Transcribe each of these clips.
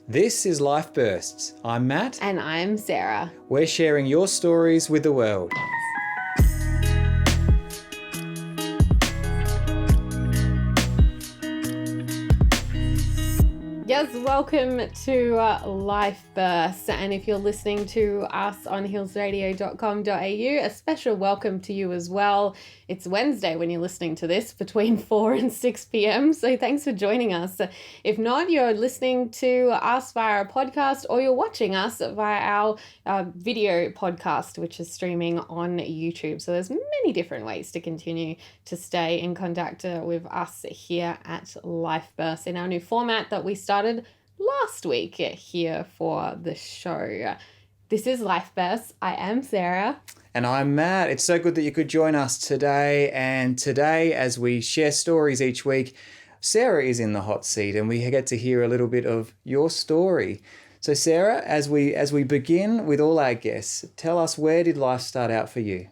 This is Life Bursts. I'm Matt. And I'm Sarah. We're sharing your stories with the world. Yes, welcome to Life Bursts. And if you're listening to us on hillsradio.com.au, a special welcome to you as well. It's Wednesday when you're listening to this between 4 and 6 p.m. So thanks for joining us. If not, you're listening to us via our podcast or you're watching us via our video podcast, which is streaming on YouTube. So there's many different ways to continue to stay in contact with us here at Life Bursts in our new format that we started last week here for the show. This is Life Bursts. I am Sarah. And I'm Matt. It's so good that you could join us today. And today, as we share stories each week, Sarah is in the hot seat and we get to hear a little bit of your story. So Sarah, as we begin with all our guests, tell us, where did life start out for you?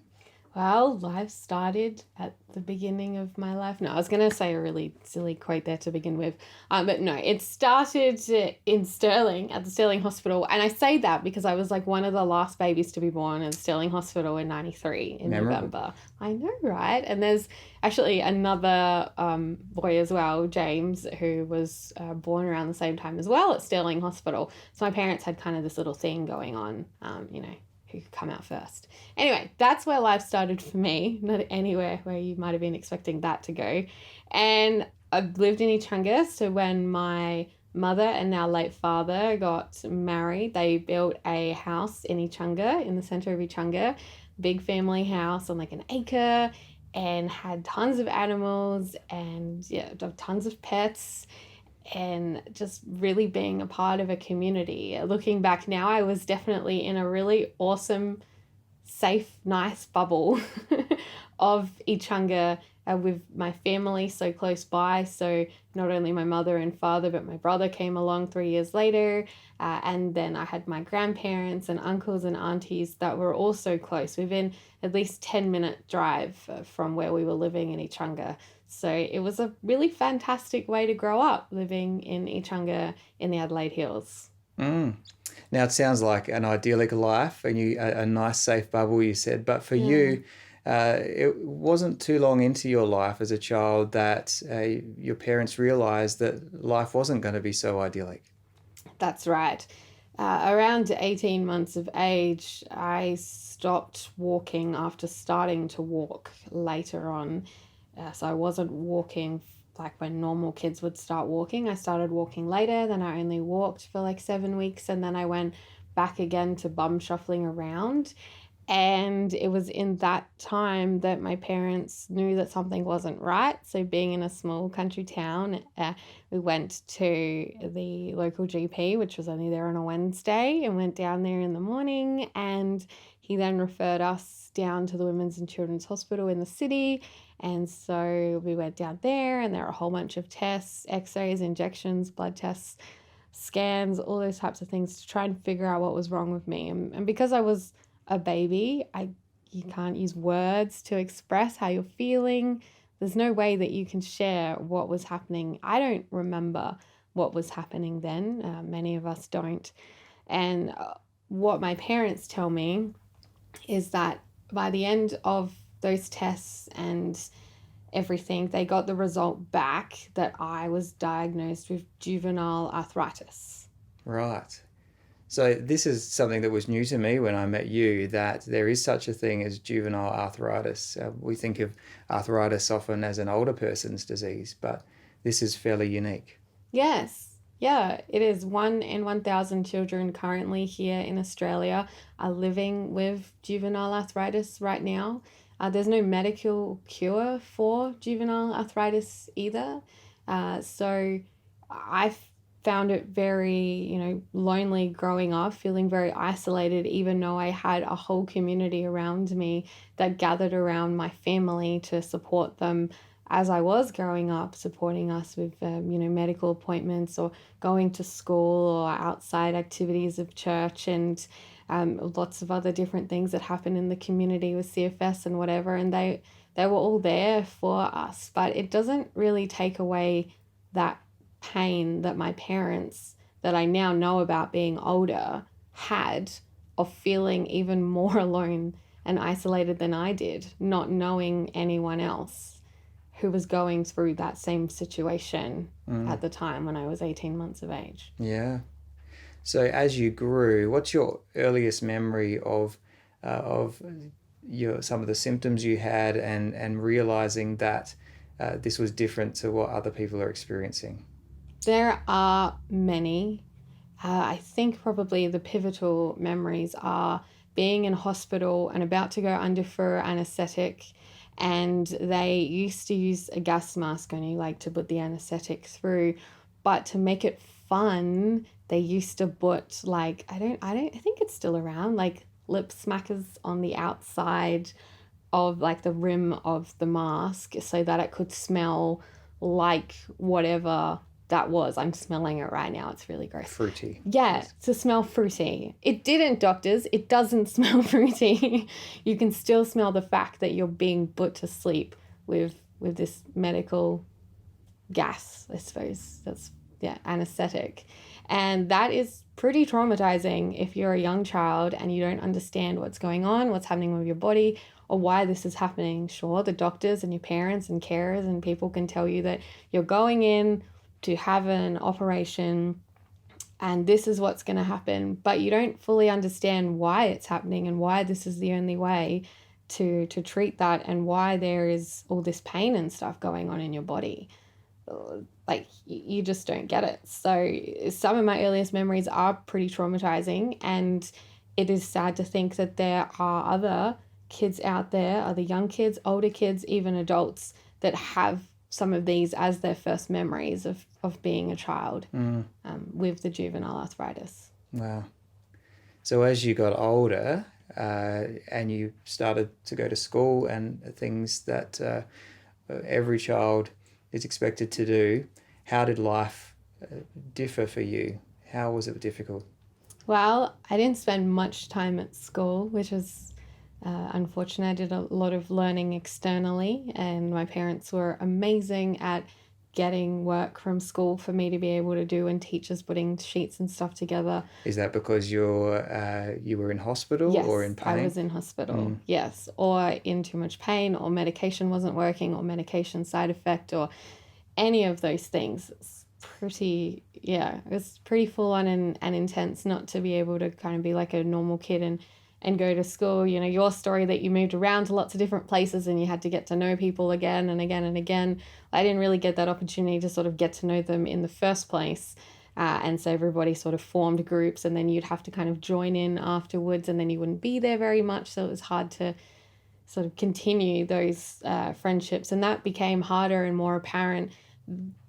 Well, life started at the beginning of my life. No, I was going to say a really silly quote there to begin with. But no, it started in Stirling, at the Stirling Hospital. And I say that because I was like one of the last babies to be born at the Stirling Hospital in 93 in November. I know, right? And there's actually another boy as well, James, who was born around the same time as well at Stirling Hospital. So my parents had kind of this little thing going on, who could come out first. Anyway, that's where life started for me, not anywhere where you might have been expecting that to go. And I've lived in Echunga, so when my mother and now late father got married, they built a house in Echunga, in the centre of Echunga, big family house on like an acre, and had tons of animals and tons of pets, and just really being a part of a community. Looking back now, I was definitely in a really awesome, safe, nice bubble of Echunga with my family so close by. So not only my mother and father, but my brother came along 3 years later. And then I had my grandparents and uncles and aunties that were also close, within at least 10-minute drive from where we were living in Echunga. So it was a really fantastic way to grow up, living in Echunga in the Adelaide Hills. Now, it sounds like an idyllic life and a nice, safe bubble, you said. But for you, it wasn't too long into your life as a child that your parents realised that life wasn't going to be so idyllic. That's right. Around 18 months of age, I stopped walking after starting to walk later on. So I wasn't walking like when normal kids would start walking. I started walking later, then I only walked for like 7 weeks, and then I went back again to bum shuffling around. And it was in that time that my parents knew that something wasn't right. So being in a small country town, we went to the local GP, which was only there on a Wednesday, and went down there in the morning. And he then referred us down to the Women's and Children's Hospital in the city. And so we went down there, and there were a whole bunch of tests, x-rays, injections, blood tests, scans, all those types of things to try and figure out what was wrong with me. And because I was a baby, you can't use words to express how you're feeling. There's no way that you can share what was happening. I don't remember what was happening then. Many of us don't. And what my parents tell me is that by the end of those tests and everything, they got the result back that I was diagnosed with juvenile arthritis. Right. So this is something that was new to me when I met you, that there is such a thing as juvenile arthritis. We think of arthritis often as an older person's disease, but this is fairly unique. Yes. Yeah, it is. 1 in 1,000 children currently here in Australia are living with juvenile arthritis right now. There's no medical cure for juvenile arthritis either. So I found it very, lonely growing up, feeling very isolated, even though I had a whole community around me that gathered around my family to support them as I was growing up, supporting us with, medical appointments or going to school or outside activities of church and lots of other different things that happen in the community with CFS and whatever. And they were all there for us, but it doesn't really take away that pain that my parents that I now know about being older had of feeling even more alone and isolated than I did, not knowing anyone else who was going through that same situation at the time when I was 18 months of age. Yeah. So as you grew, what's your earliest memory of some of the symptoms you had and realizing that this was different to what other people are experiencing? There are many. I think probably the pivotal memories are being in hospital and about to go under for anesthetic, and they used to use a gas mask on you, like to put the anesthetic through, but to make it fun, they used to put like I think it's still around, like lip smackers on the outside of like the rim of the mask so that it could smell like whatever that was. I'm smelling it right now. It's really gross. Fruity. Yeah, to smell fruity. It didn't, doctors. It doesn't smell fruity. You can still smell the fact that you're being put to sleep with this medical gas, I suppose. That's, yeah, anesthetic. And that is pretty traumatizing if you're a young child and you don't understand what's going on, what's happening with your body, or why this is happening. Sure, the doctors and your parents and carers and people can tell you that you're going in to have an operation and this is what's going to happen, but you don't fully understand why it's happening and why this is the only way to treat that and why there is all this pain and stuff going on in your body. Like, you just don't get it. So some of my earliest memories are pretty traumatizing, and it is sad to think that there are other kids out there, other young kids, older kids, even adults that have some of these as their first memories of being a child with the juvenile arthritis. Wow. So as you got older and you started to go to school and things that every child is expected to do, how did life differ for you? How was it difficult? Well, I didn't spend much time at school, which is unfortunate. I did a lot of learning externally, and my parents were amazing at getting work from school for me to be able to do, and teachers putting sheets and stuff together. Is that because you were in hospital Yes, or in pain? I was in hospital, yes, or in too much pain, or medication wasn't working, or medication side effect, or any of those things. It's pretty, it was pretty full on and intense not to be able to kind of be like a normal kid and go to school. You know, your story that you moved around to lots of different places and you had to get to know people again and again and again. I didn't really get that opportunity to sort of get to know them in the first place. And so everybody sort of formed groups, and then you'd have to kind of join in afterwards, and then you wouldn't be there very much. So it was hard to sort of continue those friendships. And that became harder and more apparent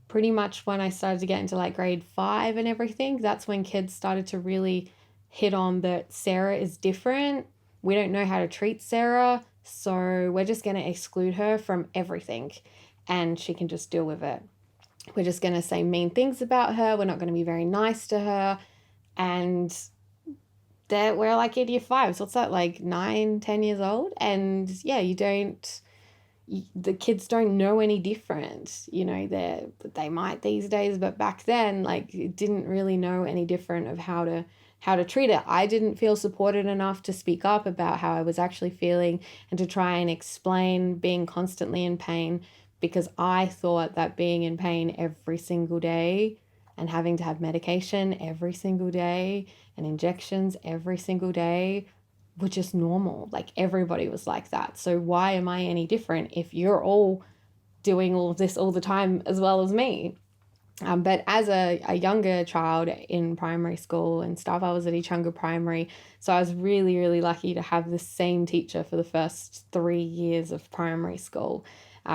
pretty much when I started to get into like grade 5 and everything. That's when kids started to really hit on that Sarah is different. We don't know how to treat Sarah, so we're just going to exclude her from everything and she can just deal with it. We're just going to say mean things about her. We're not going to be very nice to her. And we're like in year 5. So what's that, like 9, 10 years old? And yeah, the kids don't know any different. You know, they might these days, but back then, like, didn't really know any different of how to treat it. I didn't feel supported enough to speak up about how I was actually feeling and to try and explain being constantly in pain, because I thought that being in pain every single day and having to have medication every single day and injections every single day were just normal. Like, everybody was like that. So why am I any different if you're all doing all of this all the time as well as me? But as a younger child in primary school and stuff, I was at Ichunga Primary. So I was really, really lucky to have the same teacher for the first 3 years of primary school,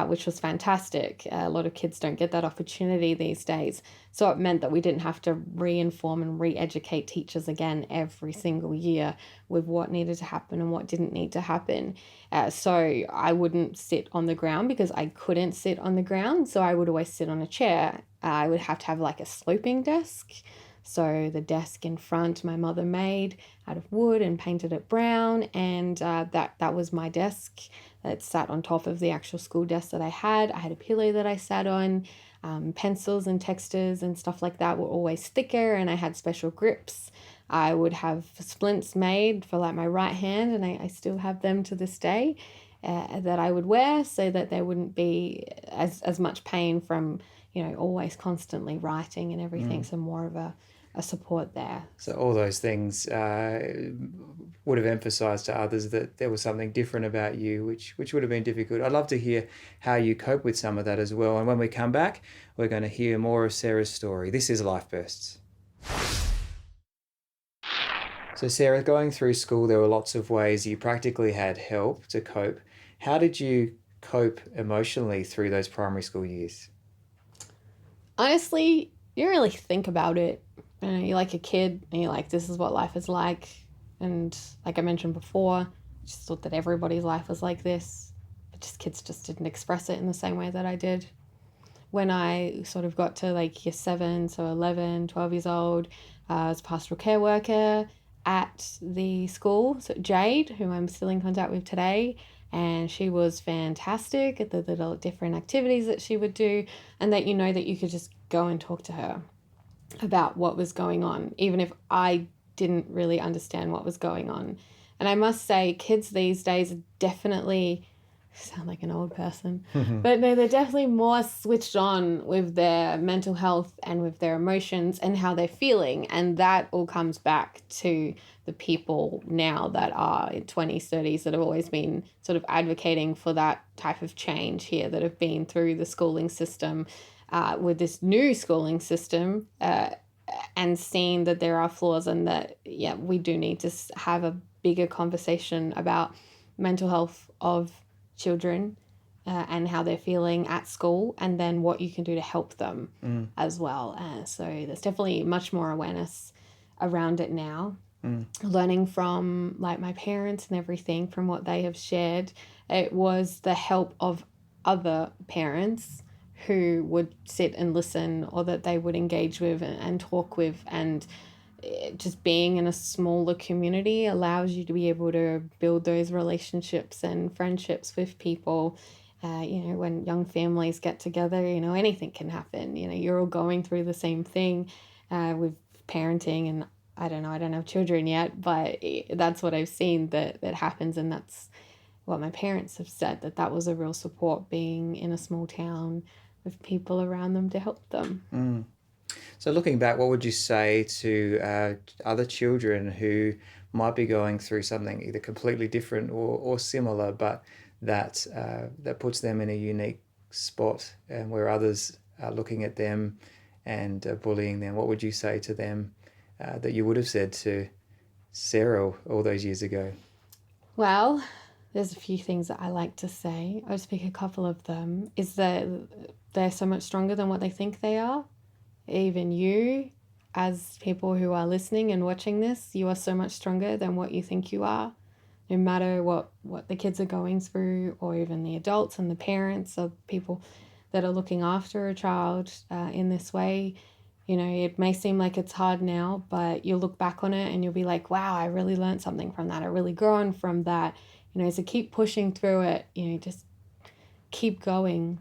which was fantastic. A lot of kids don't get that opportunity these days. So it meant that we didn't have to re-inform and re-educate teachers again every single year with what needed to happen and what didn't need to happen. So I wouldn't sit on the ground because I couldn't sit on the ground. So I would always sit on a chair. I would have to have like a sloping desk. So the desk in front my mother made out of wood and painted it brown, and that was my desk that sat on top of the actual school desk that I had. I had a pillow that I sat on. Pencils and textures and stuff like that were always thicker, and I had special grips. I would have splints made for like my right hand, and I still have them to this day, that I would wear so that there wouldn't be as much pain from, always constantly writing and everything. So more of a support there. So all those things would have emphasized to others that there was something different about you, which would have been difficult. I'd love to hear how you cope with some of that as well. And when we come back, we're going to hear more of Sarah's story. This is Life Bursts. So Sarah, going through school, there were lots of ways you practically had help to cope. How did you cope emotionally through those primary school years? Honestly, you don't really think about it. You're like a kid and you're like, this is what life is like. And like I mentioned before, I just thought that everybody's life was like this. But kids just didn't express it in the same way that I did. When I sort of got to like year 7, so 11, 12 years old, I was a pastoral care worker at the school. So Jade, who I'm still in contact with today, and she was fantastic at the little different activities that she would do, and that that you could just go and talk to her about what was going on, even if I didn't really understand what was going on. And I must say, kids these days are definitely, sound like an old person, but no, they're definitely more switched on with their mental health and with their emotions and how they're feeling. And that all comes back to the people now that are in 20s, 30s that have always been sort of advocating for that type of change here, that have been through the schooling system, with this new schooling system, and seeing that there are flaws, and that, we do need to have a bigger conversation about mental health of children, and how they're feeling at school, and then what you can do to help them as well. So there's definitely much more awareness around it now. Learning from like my parents and everything, from what they have shared, it was the help of other parents who would sit and listen, or that they would engage with and talk with. And just being in a smaller community allows you to be able to build those relationships and friendships with people. When young families get together, anything can happen. You're all going through the same thing with parenting. And I don't have children yet, but that's what I've seen that happens. And that's what my parents have said, that was a real support, being in a small town with people around them to help them. So looking back, what would you say to other children who might be going through something either completely different or similar, but that puts them in a unique spot, and where others are looking at them and bullying them? What would you say to them that you would have said to Sarah all those years ago? Well, there's a few things that I like to say. I'll just pick a couple of them. Is that they're so much stronger than what they think they are. Even you, as people who are listening and watching this, you are so much stronger than what you think you are. No matter what the kids are going through, or even the adults and the parents or people that are looking after a child in this way. It may seem like it's hard now, but you'll look back on it and you'll be like, wow, I really learned something from that. I really grown from that. So keep pushing through it, just keep going.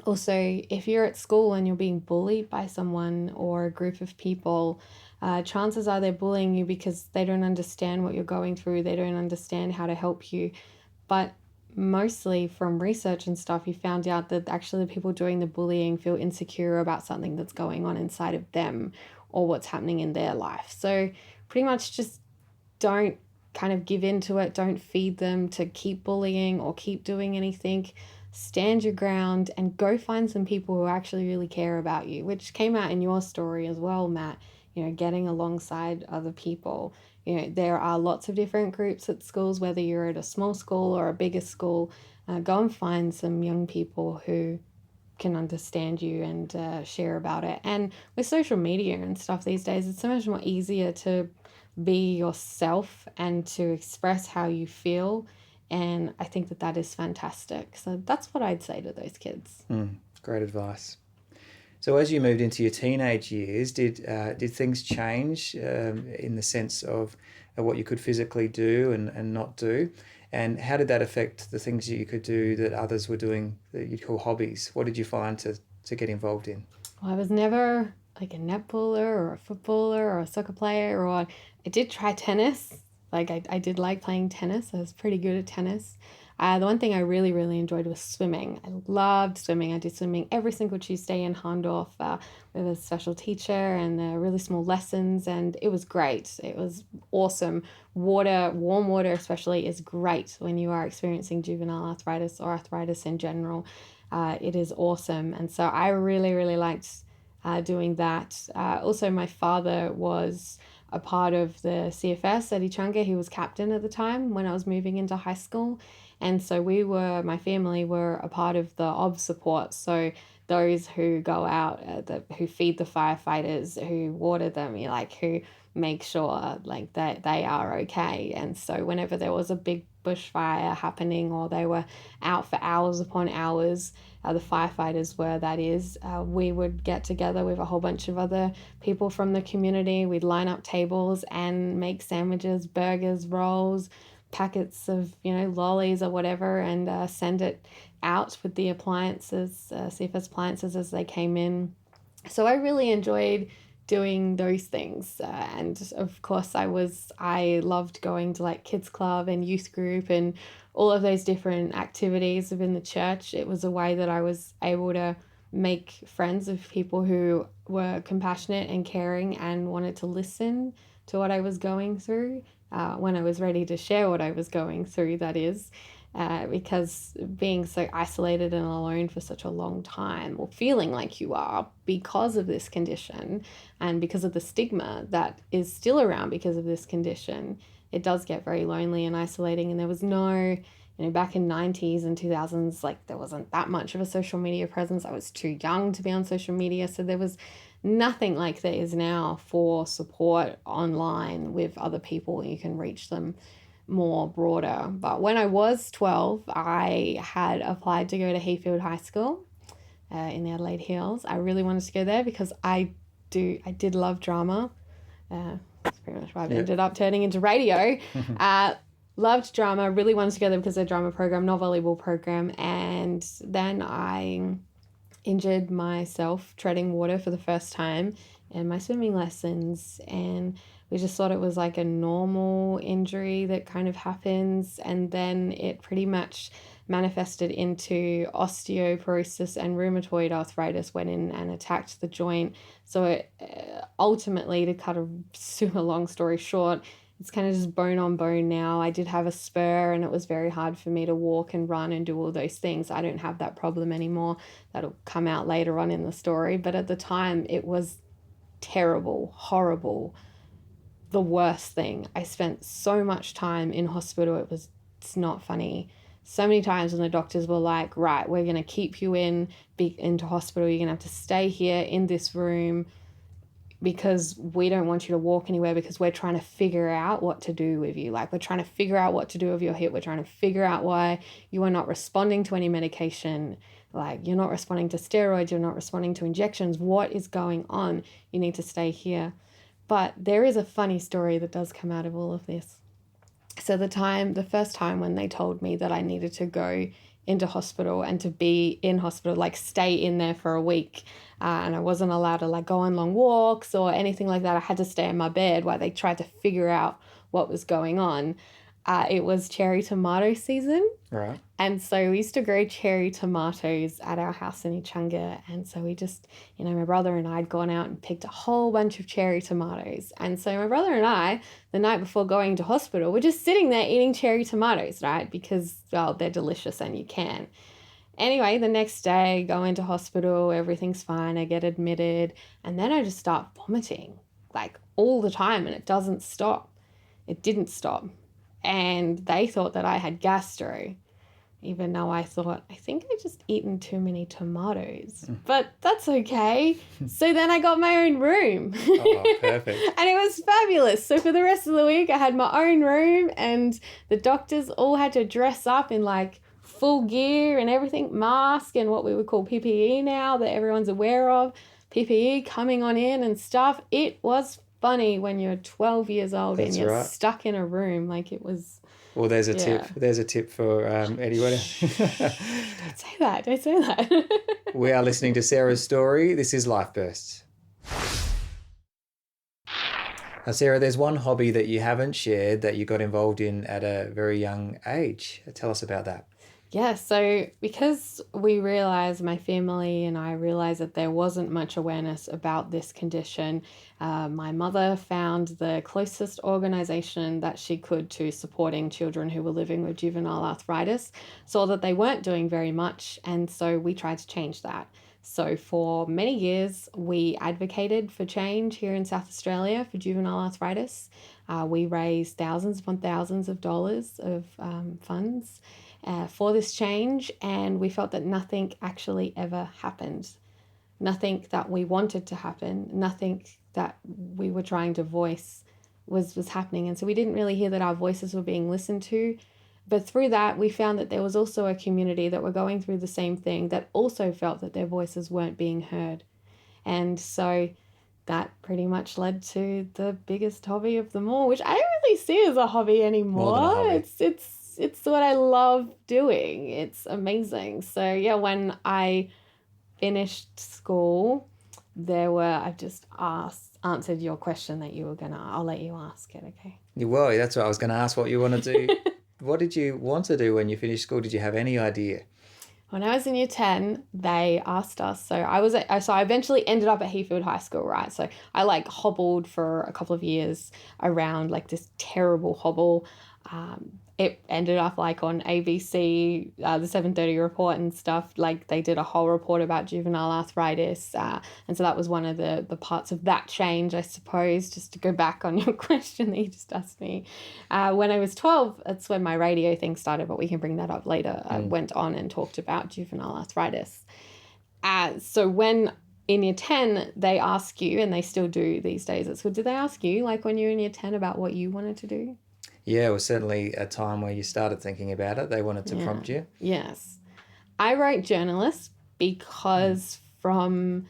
Also, if you're at school and you're being bullied by someone or a group of people, chances are they're bullying you because they don't understand what you're going through. They don't understand how to help you. But mostly from research and stuff, you found out that actually the people doing the bullying feel insecure about something that's going on inside of them or what's happening in their life. So pretty much just don't kind of give in to it. Don't feed them to keep bullying or keep doing anything. Stand your ground and go find some people who actually really care about you, which came out in your story as well, Matt. Getting alongside other people. There are lots of different groups at schools, whether you're at a small school or a bigger school. Go and find some young people who can understand you and share about it. And with social media and stuff these days, it's so much more easier to be yourself and to express how you feel. And I think that is fantastic. So that's what I'd say to those kids. Great advice. So as you moved into your teenage years, did things change in the sense of what you could physically do and not do? And how did that affect the things that you could do that others were doing that you'd call hobbies? What did you find to to get involved in? Well, I was never like a netballer or a footballer or a soccer player, or I did try tennis. Like I did like playing tennis. I was pretty good at tennis. The one thing I really, really enjoyed was swimming. I loved swimming. I did swimming every single Tuesday in Hahndorf with a special teacher and really small lessons, and it was great. It was awesome. Water, warm water especially, is great when you are experiencing juvenile arthritis or arthritis in general. It is awesome. And so I really, really liked doing that. Also, my father was a part of the CFS at Ichanga. He was captain at the time when I was moving into high school. And so my family were a part of the OB support. So those who go out, who feed the firefighters, who water them, who make sure like that they are okay. And so whenever there was a big bushfire happening or they were out for hours upon hours, the firefighters were, that is, we would get together with a whole bunch of other people from the community. We'd line up tables and make sandwiches, burgers, rolls, packets of, lollies or whatever, and send it out with the appliances, CFS appliances as they came in. So I really enjoyed doing those things. And of course I loved going to like kids club and youth group and all of those different activities within the church. It was a way that I was able to make friends with people who were compassionate and caring and wanted to listen to what I was going through when I was ready to share what I was going through, that is. Because being so isolated and alone for such a long time, or feeling like you are because of this condition and because of the stigma that is still around because of this condition, it does get very lonely and isolating. And there was no, back in 90s and 2000s, like there wasn't that much of a social media presence. I was too young to be on social media. So there was nothing like there is now for support online with other people. You can reach them more broader. But when I was 12, I had applied to go to Heathfield High School in the Adelaide Hills. I really wanted to go there because I did love drama. That's pretty much why I ended up turning into radio. Loved drama, really wanted to go there because of the drama program, not volleyball program. And then I injured myself treading water for the first time in my swimming lessons, and we just thought it was like a normal injury that kind of happens, and then it pretty much manifested into osteoporosis and rheumatoid arthritis, went in and attacked the joint. So it, ultimately, to cut a super long story short, it's kind of just bone on bone now. I did have a spur and it was very hard for me to walk and run and do all those things. I don't have that problem anymore. That'll come out later on in the story. But at the time, it was terrible, horrible, the worst thing. I spent so much time in hospital. It's not funny. So many times when the doctors were like, right, we're going to keep you into hospital. You're going to have to stay here in this room because we don't want you to walk anywhere because we're trying to figure out what to do with you. Like, we're trying to figure out what to do with your hip. We're trying to figure out why you are not responding to any medication. Like, you're not responding to steroids. You're not responding to injections. What is going on? You need to stay here. But there is a funny story that does come out of all of this. So the first time when they told me that I needed to go into hospital and to be in hospital, like stay in there for a week, and I wasn't allowed to like go on long walks or anything like that. I had to stay in my bed while they tried to figure out what was going on. It was cherry tomato season. Right. And so we used to grow cherry tomatoes at our house in Ichanga. And so we just, my brother and I had gone out and picked a whole bunch of cherry tomatoes. And so my brother and I, the night before going to hospital, were just sitting there eating cherry tomatoes, right? Because, well, they're delicious and you can. Anyway, the next day, go into hospital, everything's fine. I get admitted. And then I just start vomiting, like all the time. And it doesn't stop. It didn't stop. And they thought that I had gastro, even though I thought, I think I just eaten too many tomatoes. But that's okay. So then I got my own room. Oh, perfect. And it was fabulous. So for the rest of the week, I had my own room, and the doctors all had to dress up in like full gear and everything, mask and what we would call PPE now that everyone's aware of, PPE coming on in and stuff. It was funny when you're 12 years old. That's and you're right. Stuck in a room. Like, it was. Well, there's a tip. There's a tip for anyone. Don't say that. We are listening to Sarah's story. This is Life Bursts. Now, Sarah, there's one hobby that you haven't shared that you got involved in at a very young age. Tell us about that. Yeah, so because we realized, my family and I realized that there wasn't much awareness about this condition, my mother found the closest organization that she could to supporting children who were living with juvenile arthritis, saw that they weren't doing very much, and so we tried to change that. So for many years, we advocated for change here in South Australia for juvenile arthritis. We raised thousands upon thousands of dollars of funds for this change, and we felt that nothing actually ever happened. Nothing that we wanted to happen, nothing that we were trying to voice was happening. And so we didn't really hear that our voices were being listened to. But through that, we found that there was also a community that were going through the same thing that also felt that their voices weren't being heard. And so that pretty much led to the biggest hobby of them all, which I don't really see as a hobby anymore. More than a hobby. It's what I love doing. It's amazing. So yeah, when I finished school, I've just answered your question that you were I'll let you ask it, okay? Well, that's what I was going to ask, what you want to do. What did you want to do when you finished school? Did you have any idea? When I was in year 10, they asked us, so I eventually ended up at Heathfield High School, right? So I hobbled for a couple of years around this terrible hobble. It ended up on ABC, the 7:30 report and stuff. They did a whole report about juvenile arthritis. And so that was one of the parts of that change, I suppose, just to go back on your question that you just asked me. When I was 12, that's when my radio thing started, but we can bring that up later. I went on and talked about juvenile arthritis. So when in year 10, they ask you, and they still do these days at school, did they ask you, when you were in year 10, about what you wanted to do? Yeah, it was certainly a time where you started thinking about it. They wanted to prompt you. Yes. I wrote journalist because from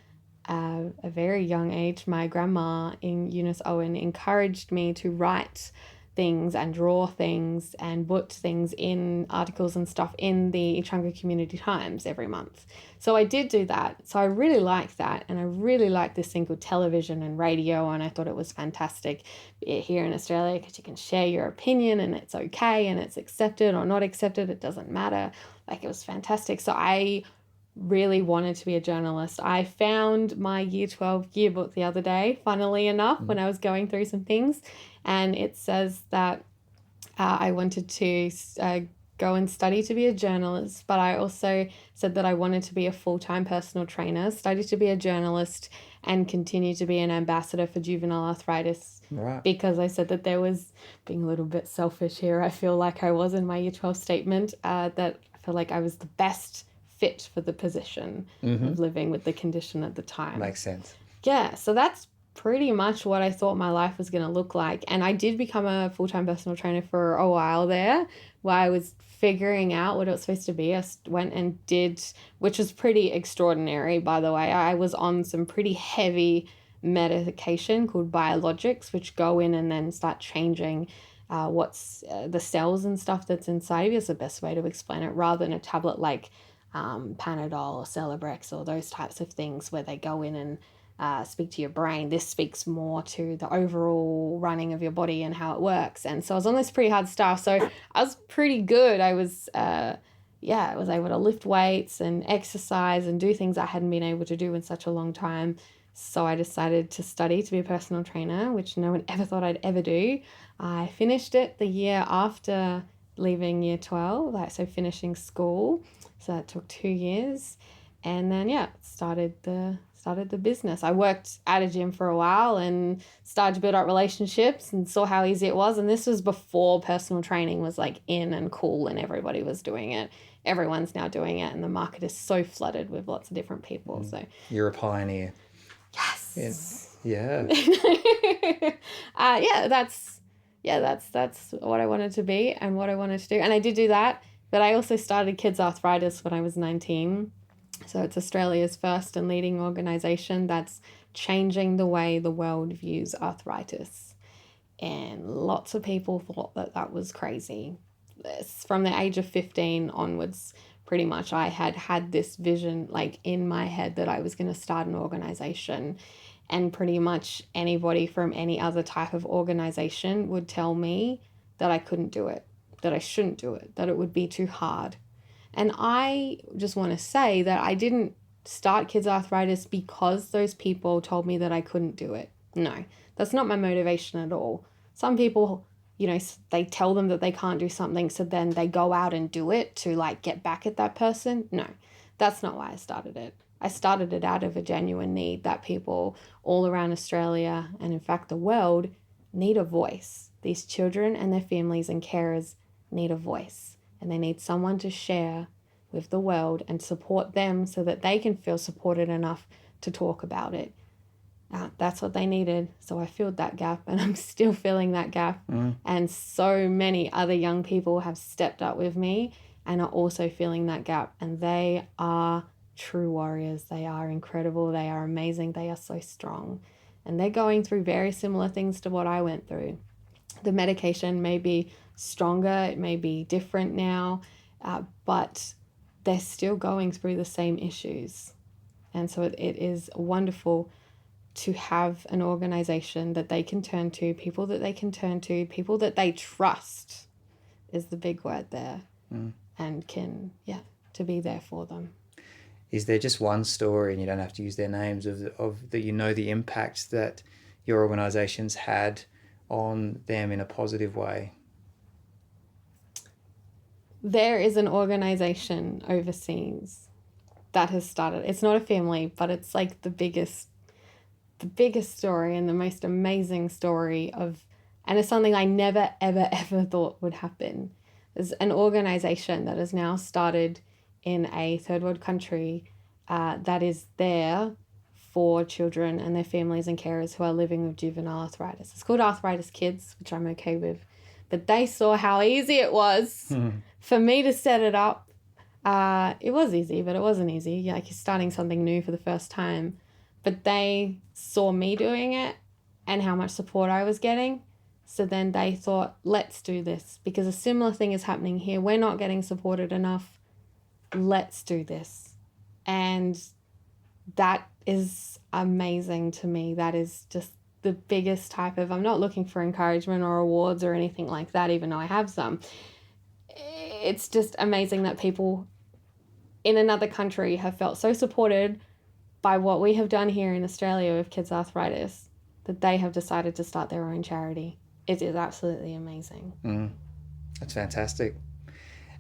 a very young age, my grandma in Eunice Owen encouraged me to write things and draw things and put things in articles and stuff in the Ichunga Community Times every month. So I did do that. So I really liked that, and I really liked this thing called television and radio, and I thought it was fantastic here in Australia because you can share your opinion and it's okay and it's accepted or not accepted. It doesn't matter. It was fantastic. So I really wanted to be a journalist. I found my year 12 yearbook the other day, funnily enough, when I was going through some things, and it says that I wanted to go and study to be a journalist, but I also said that I wanted to be a full-time personal trainer, study to be a journalist, and continue to be an ambassador for juvenile arthritis. Right. Because I said that there was, being a little bit selfish here, I feel like I was in my year 12 statement, that I feel like I was the best fit for the position of living with the condition at the time. Makes sense. Yeah, so that's pretty much what I thought my life was going to look like. And I did become a full-time personal trainer for a while there, where I was figuring out what it was supposed to be. I went and did, which was pretty extraordinary, by the way. I was on some pretty heavy medication called biologics, which go in and then start changing what's the cells and stuff that's inside of you. Is the best way to explain it, rather than a tablet like Panadol or Celebrex or those types of things where they go in and speak to your brain. This speaks more to the overall running of your body and how it works. And so I was on this pretty hard stuff. So I was pretty good. I was able to lift weights and exercise and do things I hadn't been able to do in such a long time. So I decided to study to be a personal trainer, which no one ever thought I'd ever do. I finished it the year after leaving year 12, so finishing school. So that took 2 years. And then, started the business. I worked at a gym for a while and started to build up relationships and saw how easy it was. And this was before personal training was in and cool and everybody was doing it. Everyone's now doing it, and the market is so flooded with lots of different people. So you're a pioneer. Yes. Yeah. That's what I wanted to be and what I wanted to do. And I did do that, but I also started Kids Arthritis when I was 19. So it's Australia's first and leading organisation that's changing the way the world views arthritis. And lots of people thought that was crazy. from the age of 15 onwards, pretty much I had this vision like in my head that I was going to start an organization, and pretty much anybody from any other type of organization would tell me that I couldn't do it, that I shouldn't do it, that it would be too hard. And I just want to say that I didn't start Kids Arthritis because those people told me that I couldn't do it. No, that's not my motivation at all. Some people, you know, they tell them that they can't do something, so then they go out and do it to like get back at that person. No, that's not why I started it. I started it out of a genuine need that people all around Australia and in fact the world need a voice. These children and their families and carers need a voice, and they need someone to share with the world and support them so that they can feel supported enough to talk about it. That's what they needed. So I filled that gap, and I'm still filling that gap. And so many other young people have stepped up with me and are also filling that gap. And they are true warriors. They are incredible. They are amazing. They are so strong. And they're going through very similar things to what I went through. The medication may be stronger. It may be different now, but they're still going through the same issues. And so it is wonderful to have an organization that they can turn to, people that they can turn to, people that they trust is the big word there, and can, to be there for them. Is there just one story, and you don't have to use their names, of that you know the impact that your organization's had on them in a positive way? There is an organization overseas that has started. It's not a family, but it's like the biggest story and the most amazing story of, and it's something I never, ever, ever thought would happen. There's an organization that has now started in a third world country that is there for children and their families and carers who are living with juvenile arthritis. It's called Arthritis Kids, which I'm okay with. But they saw how easy it was for me to set it up. It was easy, but it wasn't easy. Like, you're starting something new for the first time. But they saw me doing it and how much support I was getting. So then they thought, let's do this, because a similar thing is happening here. We're not getting supported enough. Let's do this. And that is amazing to me. That is just the biggest type of, I'm not looking for encouragement or awards or anything like that, even though I have some. It's just amazing that people in another country have felt so supported by what we have done here in Australia with Kids Arthritis, that they have decided to start their own charity. It is absolutely amazing. That's fantastic.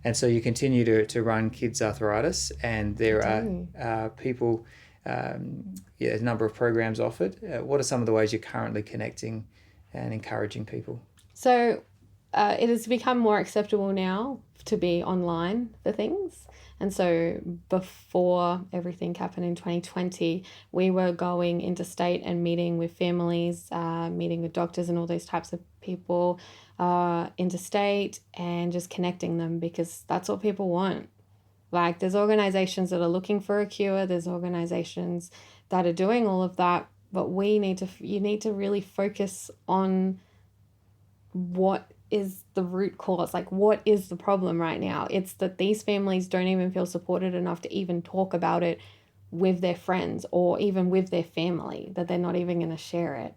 And so you continue to run Kids Arthritis, and there are people, a number of programs offered. What are some of the ways you're currently connecting and encouraging people? So it has become more acceptable now to be online for things. And so before everything happened in 2020, we were going interstate and meeting with families, meeting with doctors and all those types of people interstate, and just connecting them, because that's what people want. Like, there's organizations that are looking for a cure. There's organizations that are doing all of that. But you need to really focus on what is the root cause. Like, what is the problem right now? It's that these families don't even feel supported enough to even talk about it with their friends or even with their family, that they're not even going to share it.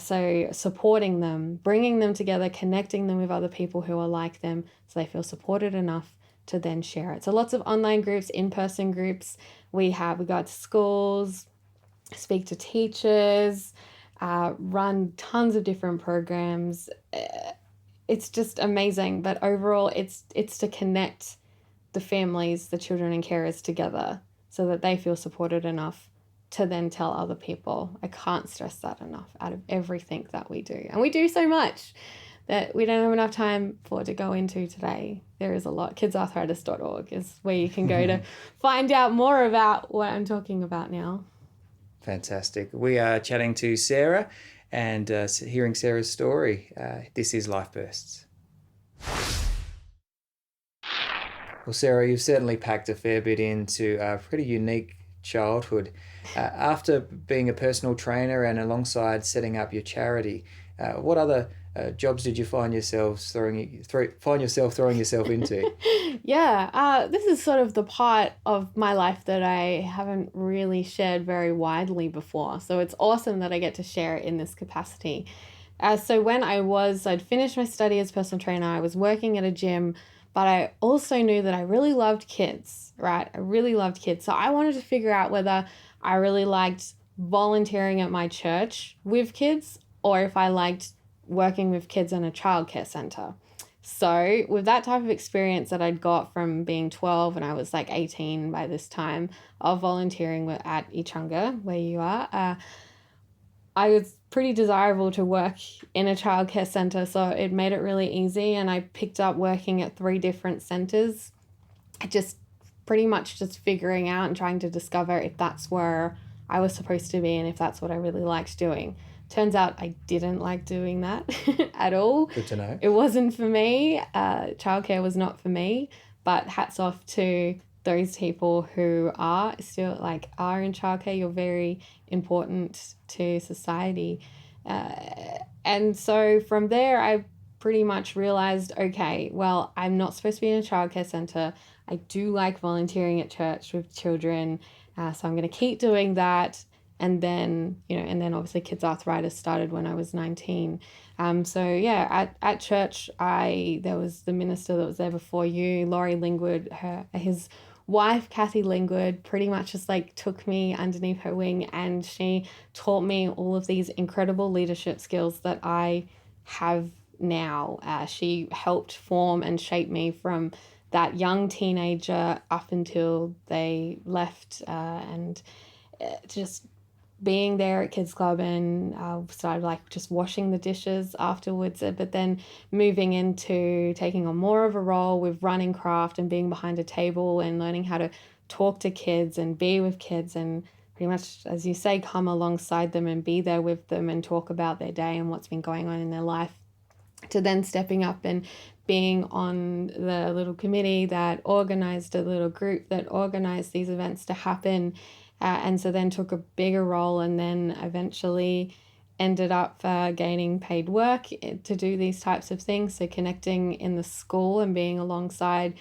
So supporting them, bringing them together, connecting them with other people who are like them so they feel supported enough to then share it. So lots of online groups, in-person groups. We go to schools, speak to teachers, run tons of different programs. It's just amazing. But overall, it's to connect the families, the children and carers together so that they feel supported enough to then tell other people. I can't stress that enough out of everything that we do. And we do so much that we don't have enough time for to go into today. There is a lot. Kidsarthritis.org is where you can go to find out more about what I'm talking about now. Fantastic. We are chatting to Sarah and hearing Sarah's story. This is Life Bursts. Well, Sarah, you've certainly packed a fair bit into a pretty unique childhood. After being a personal trainer and alongside setting up your charity, What other jobs did you find yourself throwing yourself into? Yeah, this is sort of the part of my life that I haven't really shared very widely before. So it's awesome that I get to share it in this capacity. So when I'd finished my study as personal trainer, I was working at a gym, but I also knew that I really loved kids, right? I really loved kids. So I wanted to figure out whether I really liked volunteering at my church with kids or if I liked working with kids in a childcare center. So with that type of experience that I'd got from being 12 and I was like 18 by this time of volunteering at Ichunga, where you are, I was pretty desirable to work in a childcare center, so it made it really easy. And I picked up working at 3 different centers, just pretty much just figuring out and trying to discover if that's where I was supposed to be and if that's what I really liked doing. Turns out I didn't like doing that at all. Good to know. It wasn't for me. Childcare was not for me, but hats off to those people who are in childcare. You're very important to society. And so from there, I pretty much realized, okay, well, I'm not supposed to be in a childcare center. I do like volunteering at church with children. So I'm going to keep doing that. And then, obviously Kids Arthritis started when I was 19. At church, there was the minister that was there before you, Laurie Lingwood, his wife, Kathy Lingwood, pretty much just took me underneath her wing, and she taught me all of these incredible leadership skills that I have now. She helped form and shape me from that young teenager up until they left, and just being there at Kids Club, and started just washing the dishes afterwards, but then moving into taking on more of a role with running craft and being behind a table and learning how to talk to kids and be with kids and pretty much, as you say, come alongside them and be there with them and talk about their day and what's been going on in their life, to then stepping up and being on the little committee that organized a little group that organized these events to happen. And so then took a bigger role, and then eventually ended up gaining paid work to do these types of things. So connecting in the school and being alongside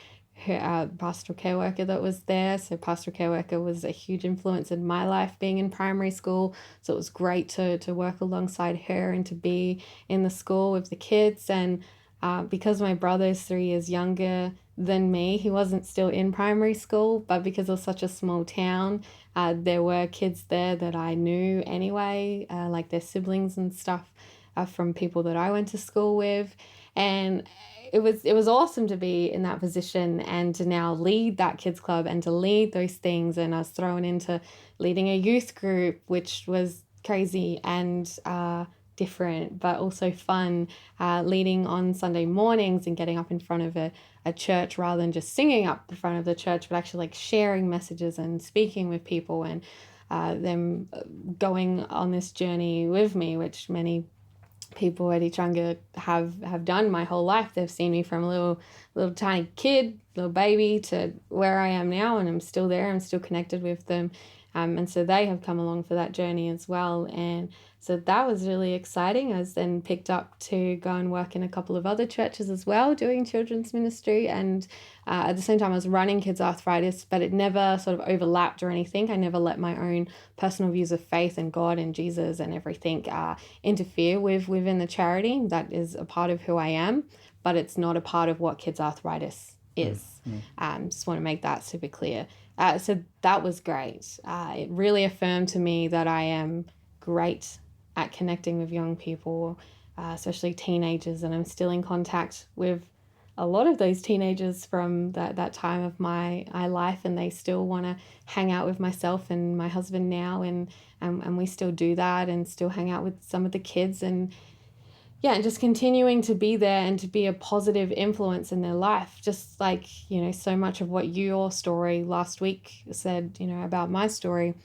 her pastoral care worker that was there. So pastoral care worker was a huge influence in my life being in primary school. So it was great to work alongside her and to be in the school with the kids. And because my brother's 3 years younger than me, he wasn't still in primary school, but because it was such a small town, there were kids there that I knew anyway, like their siblings and stuff, from people that I went to school with. And it was awesome to be in that position and to now lead that kids club and to lead those things. And I was thrown into leading a youth group, which was crazy and different, but also fun, leading on Sunday mornings and getting up in front of a church rather than just singing up in front of the church, but actually sharing messages and speaking with people and them going on this journey with me, which many people at Ichunga have done my whole life. They've seen me from a little tiny kid, little baby, to where I am now, and I'm still there. I'm still connected with them. And so they have come along for that journey as well. And so that was really exciting. I was then picked up to go and work in a couple of other churches as well, doing children's ministry. And at the same time, I was running Kids Arthritis, but it never sort of overlapped or anything. I never let my own personal views of faith and God and Jesus and everything interfere within the charity. That is a part of who I am, but it's not a part of what Kids Arthritis is. Just want to make that super clear. So that was great. It really affirmed to me that I am great at connecting with young people, especially teenagers, and I'm still in contact with a lot of those teenagers from that time of my life, and they still want to hang out with myself and my husband now, and we still do that and still hang out with some of the kids, and just continuing to be there and to be a positive influence in their life. Just like, so much of what your story last week said, about my story,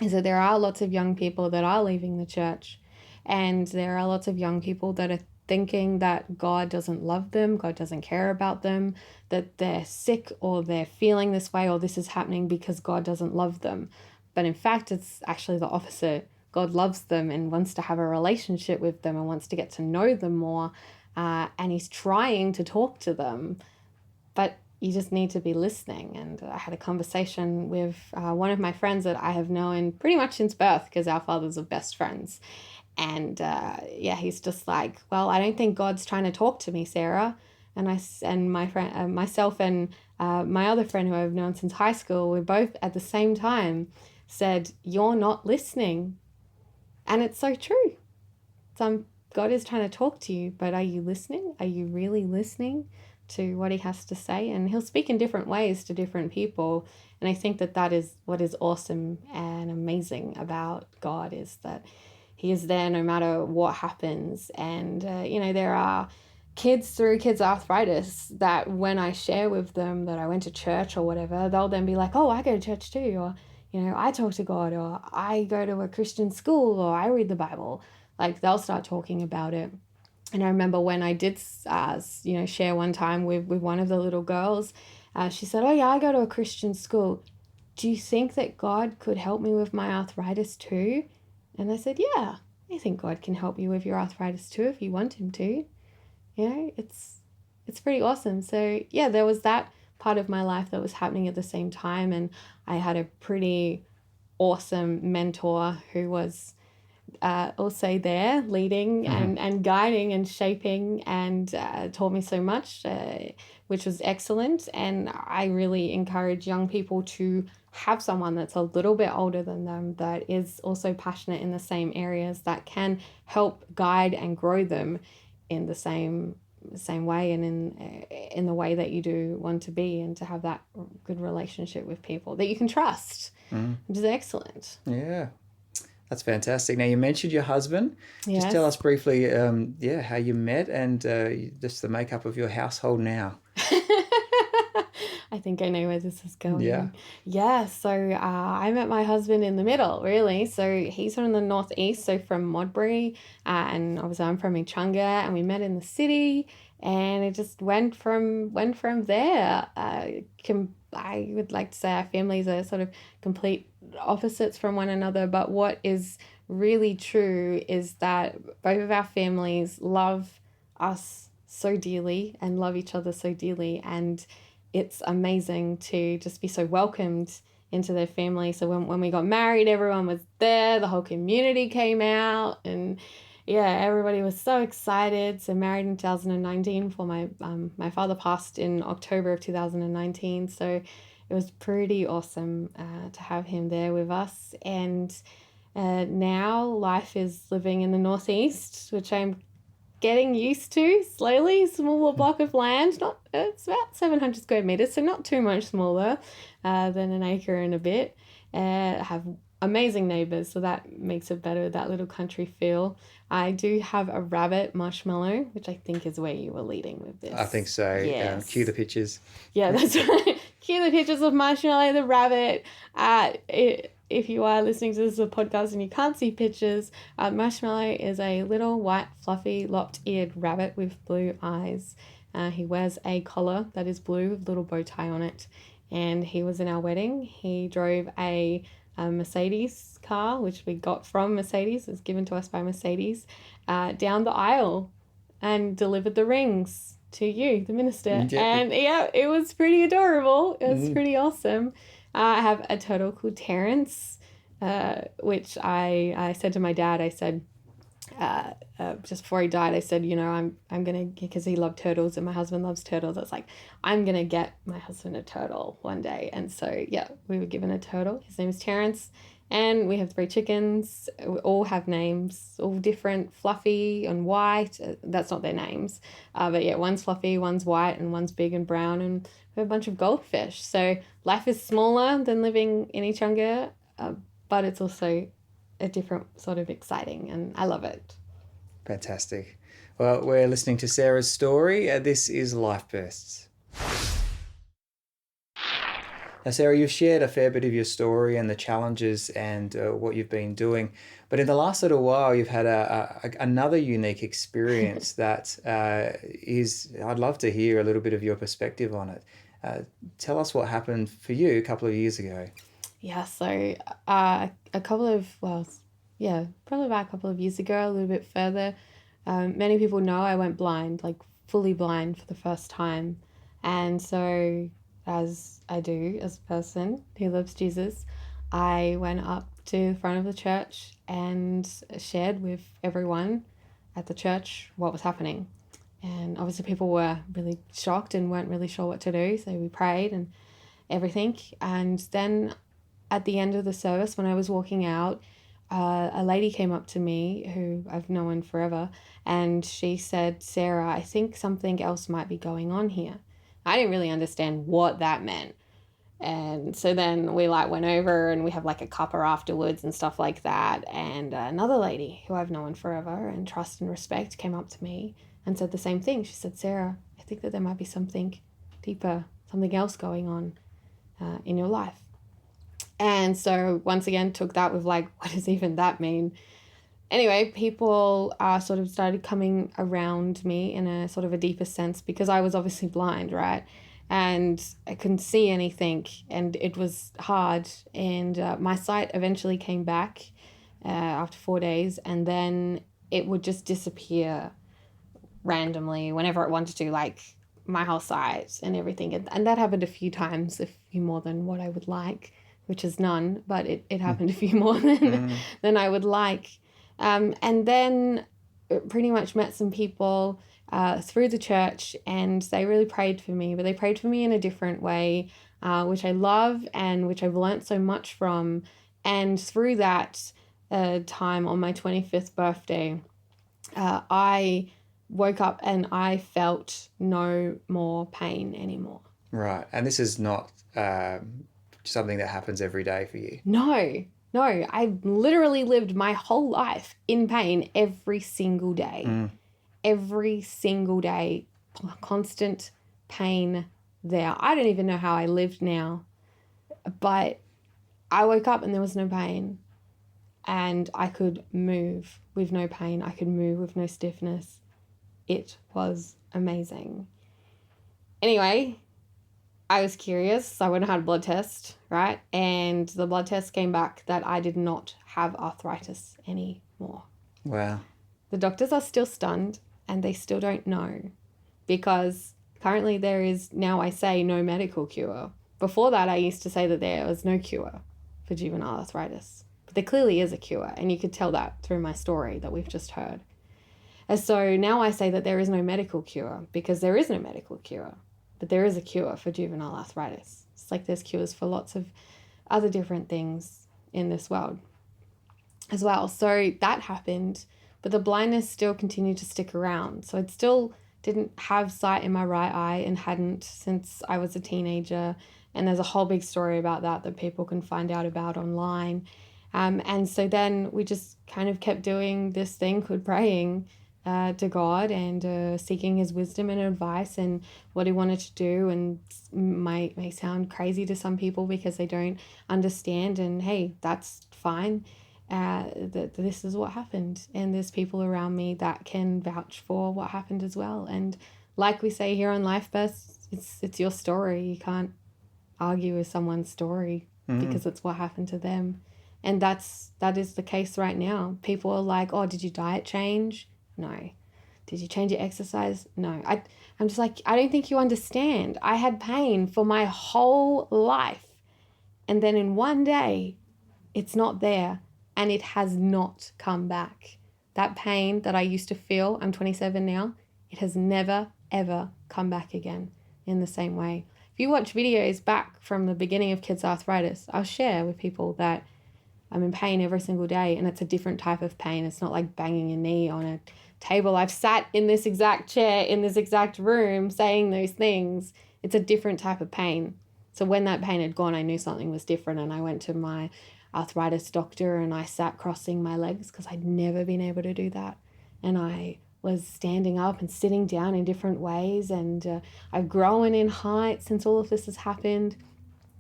is that there are lots of young people that are leaving the church, and there are lots of young people that are thinking that God doesn't love them, God doesn't care about them, that they're sick or they're feeling this way or this is happening because God doesn't love them. But in fact, it's actually the opposite. God loves them and wants to have a relationship with them and wants to get to know them more. And he's trying to talk to them, but you just need to be listening. And I had a conversation with one of my friends that I have known pretty much since birth, because our fathers are best friends. And he's just like, well, I don't think God's trying to talk to me, Sarah. And my friend, myself and my other friend who I've known since high school, we both at the same time said, you're not listening. And it's so true. God is trying to talk to you, but are you listening? Are you really listening to what he has to say? And he'll speak in different ways to different people. And I think that is what is awesome and amazing about God, is that he is there no matter what happens. And, there are kids through Kids Arthritis that when I share with them that I went to church or whatever, they'll then be like, oh, I go to church too. Or, I talk to God, or I go to a Christian school, or I read the Bible. Like, they'll start talking about it. And I remember when I did, share one time with one of the little girls, she said, oh yeah, I go to a Christian school. Do you think that God could help me with my arthritis too? And I said, yeah, I think God can help you with your arthritis too if you want him to. It's pretty awesome. So yeah, there was that part of my life that was happening at the same time. And I had a pretty awesome mentor who was also there leading and guiding and shaping and taught me so much, which was excellent. And I really encourage young people to have someone that's a little bit older than them that is also passionate in the same areas, that can help guide and grow them in the same way and in the way that you do want to be, and to have that good relationship with people that you can trust, which is excellent. Yeah. That's fantastic. Now, you mentioned your husband. Yes. Just tell us briefly, how you met and just the makeup of your household now. I think I know where this is going. Yeah. Yeah, so I met my husband in the middle, really. So he's from the northeast, so from Modbury, and obviously I'm from Echunga, and we met in the city, and it just went from there. I would like to say our families are sort of complete opposites from one another, but what is really true is that both of our families love us so dearly and love each other so dearly, and it's amazing to just be so welcomed into their family. So when we got married, everyone was there, the whole community came out, and everybody was so excited. So married in 2019 for my father passed in October of 2019. So it was pretty awesome to have him there with us. And now life is living in the northeast, which I'm getting used to slowly. Smaller block of land, it's about 700 square meters, so not too much smaller than an acre and a bit. Have amazing neighbors, so that makes it better, that little country feel. I do have a rabbit, Marshmallow, which I think is where you were leading with this. I think so. Yes. Cue the pictures. Yeah, that's right. Cue the pictures of Marshmallow the rabbit. If you are listening to this as a podcast and you can't see pictures, Marshmallow is a little white, fluffy, lopped-eared rabbit with blue eyes. He wears a collar that is blue with a little bow tie on it. And he was in our wedding. He drove a Mercedes car, which we got from Mercedes, it was given to us by Mercedes, down the aisle and delivered the rings to you, the minister. Yeah. And it was pretty adorable. It was pretty awesome. I have a turtle called Terrence, which I said to my dad, I said, just before he died, I said, I'm going to, because he loved turtles and my husband loves turtles. I was like, I'm going to get my husband a turtle one day. And so, we were given a turtle. His name is Terrence. And we have 3 chickens. We all have names, all different, fluffy and white. That's not their names. But one's fluffy, one's white, and one's big and brown. And we have a bunch of goldfish. So life is smaller than living in Echunga, but it's also a different sort of exciting, and I love it. Fantastic. Well, we're listening to Sarah's story. This is Life Bursts. Now, Sarah, you've shared a fair bit of your story and the challenges and what you've been doing. But in the last little while, you've had another unique experience that I'd love to hear a little bit of your perspective on it. Tell us what happened for you a couple of years ago. Yeah, so a couple of, probably about a couple of years ago, a little bit further. Many people know I went blind, like fully blind for the first time. And so, as I do as a person who loves Jesus, I went up to the front of the church and shared with everyone at the church what was happening. And obviously people were really shocked and weren't really sure what to do. So we prayed and everything. And then at the end of the service, when I was walking out, a lady came up to me who I've known forever, and she said, "Sarah, I think something else might be going on here." I didn't really understand what that meant. And so then we went over and we have a cuppa afterwards and stuff like that. And another lady who I've known forever and trust and respect came up to me and said the same thing. She said, "Sarah, I think that there might be something deeper, something else going on in your life." And so once again, took that with what does even that mean? Anyway, people sort of started coming around me in a sort of a deeper sense because I was obviously blind, right? And I couldn't see anything and it was hard. And my sight eventually came back after 4 days, and then it would just disappear randomly whenever it wanted to, my whole sight and everything. And that happened a few times, a few more than what I would like, which is none, but it happened a few more than I would like. And then pretty much met some people through the church, and they really prayed for me, but they prayed for me in a different way, which I love and which I've learnt so much from. And through that time on my 25th birthday, I woke up and I felt no more pain anymore. Right. And this is not something that happens every day for you. No, I've literally lived my whole life in pain every single day. Every single day, constant pain there. I don't even know how I lived now, but I woke up and there was no pain, and I could move with no pain. I could move with no stiffness. It was amazing. Anyway, I was curious, so I went and had a blood test, right? And the blood test came back that I did not have arthritis anymore. Wow. The doctors are still stunned and they still don't know, because currently there is, now I say, no medical cure. Before that, I used to say that there was no cure for juvenile arthritis. But there clearly is a cure, and you could tell that through my story that we've just heard. And so now I say that there is no medical cure, because there is no medical cure. But there is a cure for juvenile arthritis. It's like there's cures for lots of other different things in this world as well. So that happened, but the blindness still continued to stick around. So I still didn't have sight in my right eye and hadn't since I was a teenager. And there's a whole big story about that people can find out about online. And so then we just kind of kept doing this thing called praying to God and seeking his wisdom and advice and what he wanted to do. And may sound crazy to some people because they don't understand, and hey, that's fine. That this is what happened, and there's people around me that can vouch for what happened as well. And like we say here on Life Best, it's your story. You can't argue with someone's story because it's what happened to them. And that is the case right now. People are like, "Oh, did you diet change?" No. Did you change your exercise? No. I'm just like, I don't think you understand. I had pain for my whole life. And then in one day, it's not there, and it has not come back. That pain that I used to feel, I'm 27 now, it has never, ever come back again in the same way. If you watch videos back from the beginning of Kids Arthritis, I'll share with people that I'm in pain every single day, and it's a different type of pain. It's not like banging your knee on a table. I've sat in this exact chair, in this exact room, saying those things. It's a different type of pain. So when that pain had gone, I knew something was different, and I went to my arthritis doctor and I sat crossing my legs because I'd never been able to do that. And I was standing up and sitting down in different ways, and I've grown in height since all of this has happened.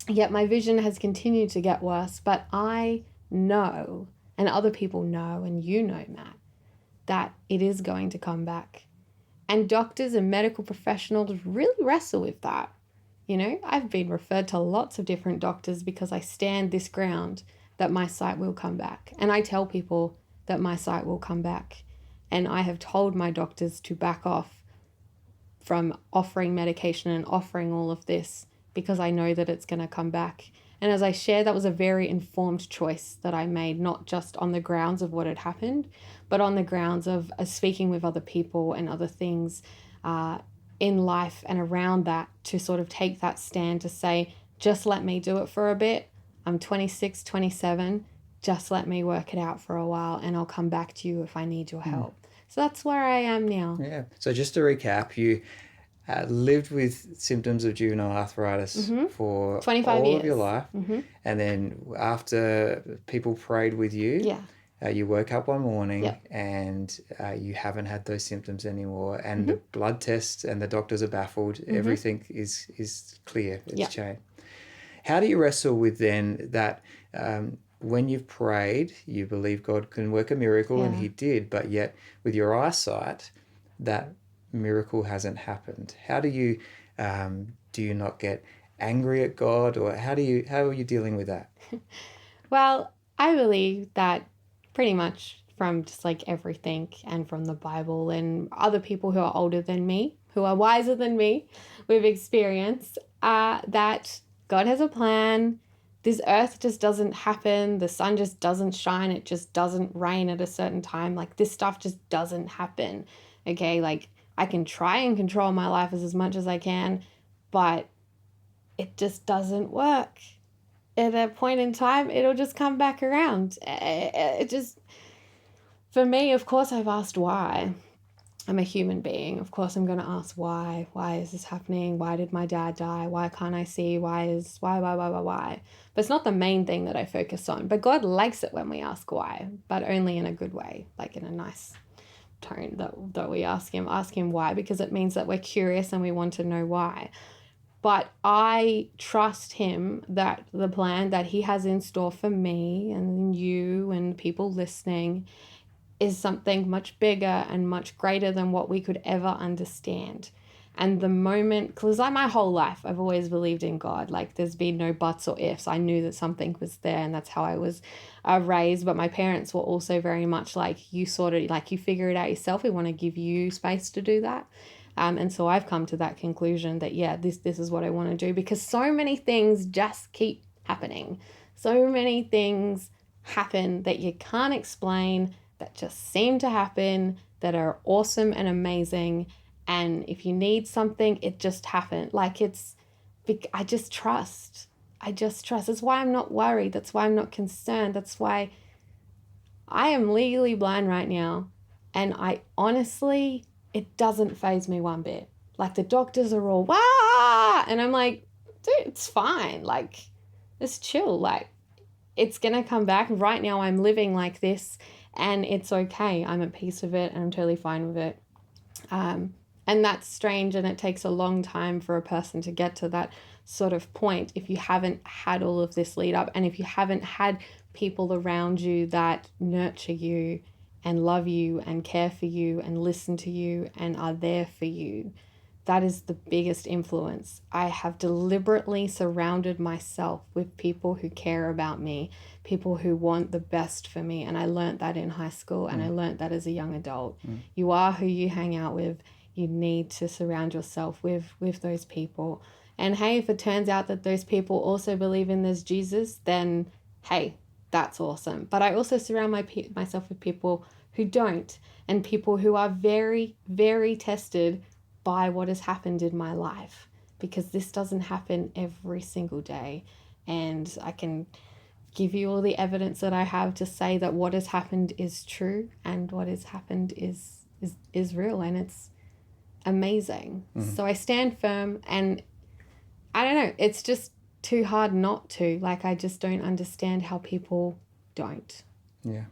Yet my vision has continued to get worse, but I know, and other people know, and you know, Matt, that it is going to come back. And doctors and medical professionals really wrestle with that. You know, I've been referred to lots of different doctors because I stand this ground that my sight will come back. And I tell people that my sight will come back. And I have told my doctors to back off from offering medication and offering all of this because I know that it's going to come back. And as I shared, that was a very informed choice that I made, not just on the grounds of what had happened, but on the grounds of speaking with other people and other things in life and around that, to sort of take that stand to say, just let me do it for a bit. I'm 26, 27. Just let me work it out for a while and I'll come back to you if I need your help. So that's where I am now. Yeah. So just to recap, you lived with symptoms of juvenile arthritis for 25 all years of your life. And then after people prayed with you, you woke up one morning and you haven't had those symptoms anymore. And the blood tests and the doctors are baffled. Everything is clear. It's changed. How do you wrestle with then that when you've prayed, you believe God can work a miracle, and he did, but yet with your eyesight, that miracle hasn't happened? How do you not get angry at God, or how are you dealing with that? Well, I believe that pretty much from just like everything and from the Bible and other people who are older than me, who are wiser than me with experience, that God has a plan. This earth just doesn't happen. The sun just doesn't shine. It just doesn't rain at a certain time. Like, this stuff just doesn't happen. Okay, like, I can try and control my life as much as I can, but it just doesn't work. At a point in time, it'll just come back around. It just, for me, of course, I've asked why. I'm a human being. Of course, I'm going to ask why. Why is this happening? Why did my dad die? Why can't I see? Why? But it's not the main thing that I focus on. But God likes it when we ask why, but only in a good way, like in a nice tone that we ask him why, because it means that we're curious and we want to know why. But I trust him that the plan that he has in store for me and you and people listening is something much bigger and much greater than what we could ever understand. And the moment, because like my whole life, I've always believed in God. Like, there's been no buts or ifs. I knew that something was there, and that's how I was raised. But my parents were also very much like, you sort of, like, you figure it out yourself. We want to give you space to do that. And so I've come to that conclusion that, this is what I want to do, because so many things just keep happening. So many things happen that you can't explain, that just seem to happen, that are awesome and amazing. And if you need something, it just happened. Like, I just trust. That's why I'm not worried. That's why I'm not concerned. That's why I am legally blind right now. And I honestly, it doesn't faze me one bit. Like, the doctors are all, wah! And I'm like, dude, it's fine. Like, just chill. Like, it's going to come back. Right now I'm living like this, and it's okay. I'm at peace with it, and I'm totally fine with it. And that's strange, and it takes a long time for a person to get to that sort of point if you haven't had all of this lead up, and if you haven't had people around you that nurture you and love you and care for you and listen to you and are there for you. That is the biggest influence. I have deliberately surrounded myself with people who care about me, people who want the best for me. And I learned that in high school, and I learned that as a young adult. You are who you hang out with. You need to surround yourself with those people. And hey, if it turns out that those people also believe in this Jesus, then hey, that's awesome. But I also surround myself with people who don't, and people who are very, very tested by what has happened in my life, because this doesn't happen every single day. And I can give you all the evidence that I have to say that what has happened is true, and what has happened is real, and it's amazing. So I stand firm, and I don't know, it's just too hard not to. Like, I just don't understand how people don't. Yeah.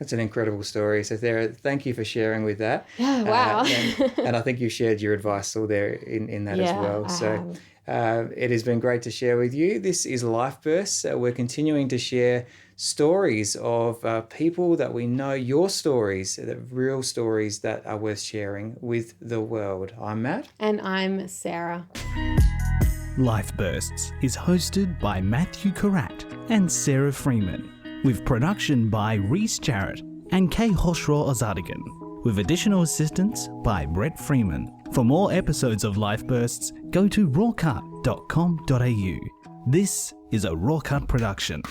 That's an incredible story. So Sarah, thank you for sharing with that. Yeah, wow. And I think you shared your advice all there in that as well. So it has been great to share with you. This is Life Bursts. We're continuing to share stories of people that we know, your stories, the real stories that are worth sharing with the world. I'm Matt. And I'm Sarah. Life Bursts is hosted by Matthew Carratt and Sarah Freeman, with production by Reese Jarrett and Kay Hoshraw Ozadigan, with additional assistance by Brett Freeman. For more episodes of Life Bursts, go to rawcut.com.au. This is a RawCut production.